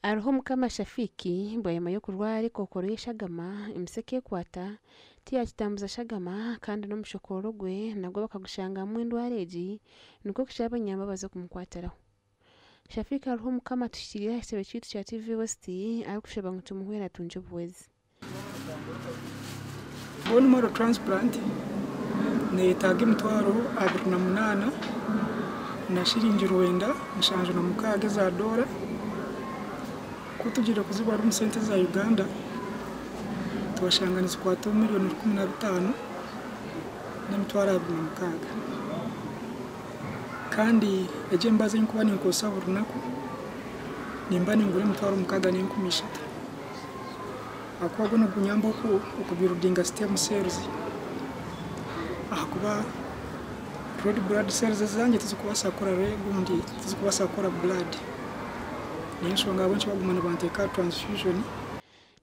Hariho Mukama Shafiki bwayama yo kurwara ikokoro y'eshagama emiseke ekwata tiyakitambuza shagama kandi n'omushokoro gwe nagwo bakagushangamu endwara egi nikwo kushaba nyambabaza kumukwatiraho. Shafiki hariho Mukama tushikirira ekitebe kitu kya TV West arikushaba ngu tumuhwera tunje obuwezi. Bone marrow transplant neetaaga emitwaro 28 na shiringi 976 za dola kutugire kuzibara mu sente za Uganda twashanganiza kwa miliyoni 15 n'emitwaro 26 kandi eje mbaze nkuba ninkosa burunaku nimba ningure emitwaro 6 akwago no kunyamba okubirudinga stem cells akuba red blood cells zanjye tuzikubasa kora regundi tuzikubasa kora blood n'enshonga abonye bagumana banteka transfusion.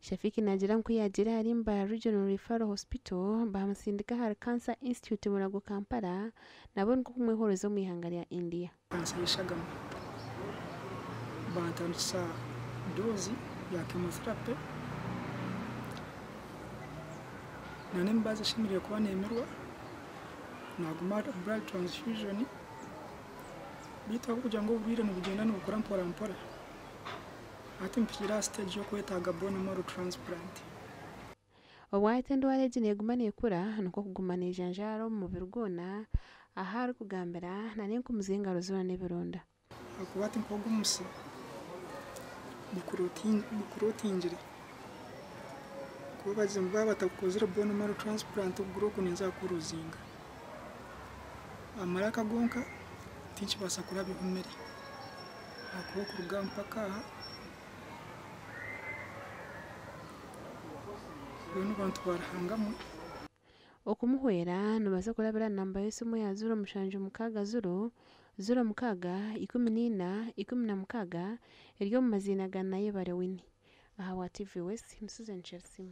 Shafiki nagira nkuyagira ari mba Regional Referral Hospital bamusindika har Cancer Institute murago Kampala nabo nko kumwehoreza mu ihanga ya India. Cancer yishagama bantandisa dozi ya chemotherapy nane mbaza shimiriye kuba nemerwa naguma blood transfusion bita kugira ngo ubwire mu bugenda no gukora mpora ati mpira stage yo kwetaga bone marrow transplant. Owaite ndwara egi negumana ekura nuko kugumana ejanjaro mu birugona ahari kugambira nane nkumuzengaro zona n'ebironda akubati nkogumusi bukurotingire kubaze mbaba batakozera bone marrow transplant uburo kunenza kuruzinga amaraka gonka tinchi basa kurabi humere akuba kuruga mpaka bone bantu barahangamwe okumuhwera nubaza kurabira namba y'esimu ya 0760 06 14 16 eryo mu mazina ga naye barewini aha wa TV West Susan Chelsea.